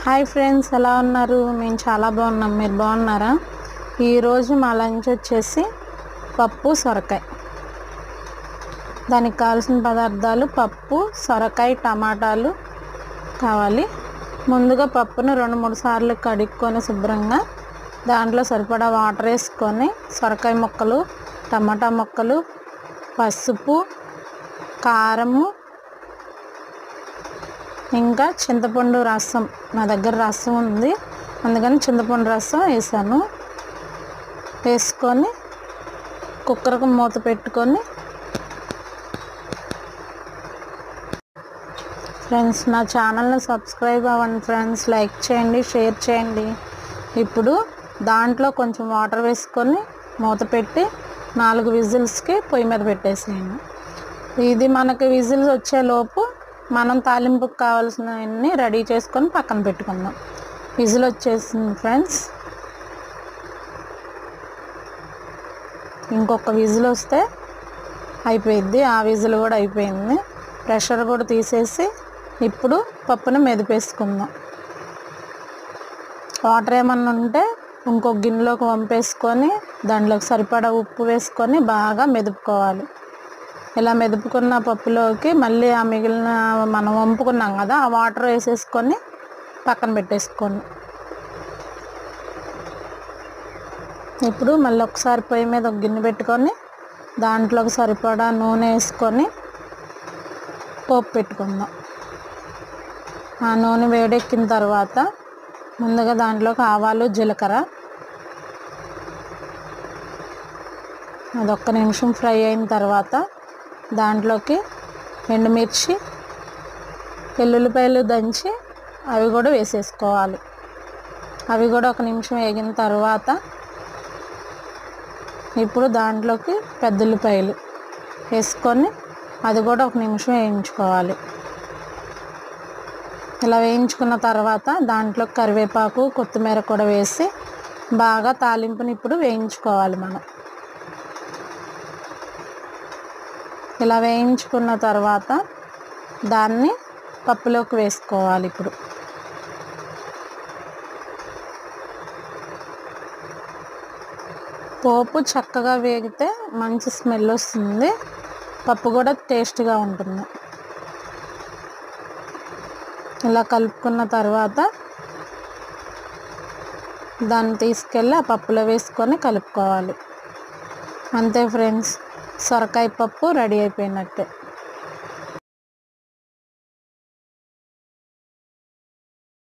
Hi friends, ఎలా ఉన్నారు? మేము చాలా బాగున్నాం. మీరు బాగున్నారా? ఈరోజు మా లంచ్ వచ్చేసి పప్పు సొరకాయ. దానికి కావాల్సిన పదార్థాలు పప్పు, సొరకాయ, టమాటాలు కావాలి. ముందుగా పప్పును 2-3 సార్లు కడుక్కొని శుభ్రంగా దాంట్లో సరిపడా వాటర్ వేసుకొని సొరకాయ ముక్కలు, టమాటా ముక్కలు, పసుపు, కారము, ఇంకా చింతపండు రసం. నా దగ్గర రసం ఉంది, అందుకని చింతపండు రసం వేసాను. వేసుకొని కుక్కర్కు మూత పెట్టుకొని ఫ్రెండ్స్, నా ఛానల్ని సబ్స్క్రైబ్ అవ్వండి ఫ్రెండ్స్. లైక్ చేయండి, షేర్ చేయండి. ఇప్పుడు దాంట్లో కొంచెం వాటర్ వేసుకొని మూత పెట్టి 4 విజిల్స్కి పొయ్యి మీద పెట్టేసేయండి. ఇది మనకి విజిల్స్ వచ్చేలోపు మనం తాలింపుకు కావాల్సినవన్నీ రెడీ చేసుకొని పక్కన పెట్టుకుందాం. విజిల్ వచ్చేసింది ఫ్రెండ్స్. ఇంకొక విజిల్ వస్తే అయిపోయింది. ఆ విజిల్ కూడా అయిపోయింది. ప్రెషర్ కూడా తీసేసి ఇప్పుడు పప్పును మెదిపేసుకుందాం. వాటర్ ఏమన్నా ఉంటే ఇంకొక గిన్నెలోకి వంపేసుకొని దాంట్లోకి సరిపడా ఉప్పు వేసుకొని బాగా మెదుపుకోవాలి. ఇలా మెదుపుకున్న పప్పులోకి మళ్ళీ ఆ మిగిలిన మనం వంపుకున్నాం కదా, ఆ వాటర్ వేసేసుకొని పక్కన పెట్టేసుకోండి. ఇప్పుడు మళ్ళీ ఒకసారి పొయ్యి మీద ఒక గిన్నె పెట్టుకొని దాంట్లోకి సరిపడా నూనె వేసుకొని పోపు పెట్టుకుందాం. ఆ నూనె వేడెక్కిన తర్వాత ముందుగా దాంట్లోకి ఆవాలు, జీలకర్ర, అదొక్క నిమిషం ఫ్రై అయిన తర్వాత దాంట్లోకి ఎండుమిర్చి, వెల్లుల్లిపాయలు దంచి అవి కూడా వేసేసుకోవాలి. అవి కూడా ఒక నిమిషం వేగిన తర్వాత ఇప్పుడు దాంట్లోకి పెద్దల్లిపాయలు వేసుకొని అది కూడా ఒక నిమిషం వేయించుకోవాలి. ఇలా వేయించుకున్న తర్వాత దాంట్లో కరివేపాకు, కొత్తిమీర కూడా వేసి బాగా తాలింపుని ఇప్పుడు వేయించుకోవాలి. మనం ఇలా వేయించుకున్న తర్వాత దాన్ని పప్పులోకి వేసుకోవాలి. ఇప్పుడు పోపు చక్కగా వేగితే మంచి స్మెల్ వస్తుంది, పప్పు కూడా టేస్ట్గా ఉంటుంది. ఇలా కలుపుకున్న తర్వాత దాన్ని తీసుకెళ్ళి ఆ పప్పులో వేసుకొని కలుపుకోవాలి. అంతే ఫ్రెండ్స్, సొరకాయ పప్పు రెడీ అయిపోయినట్టే.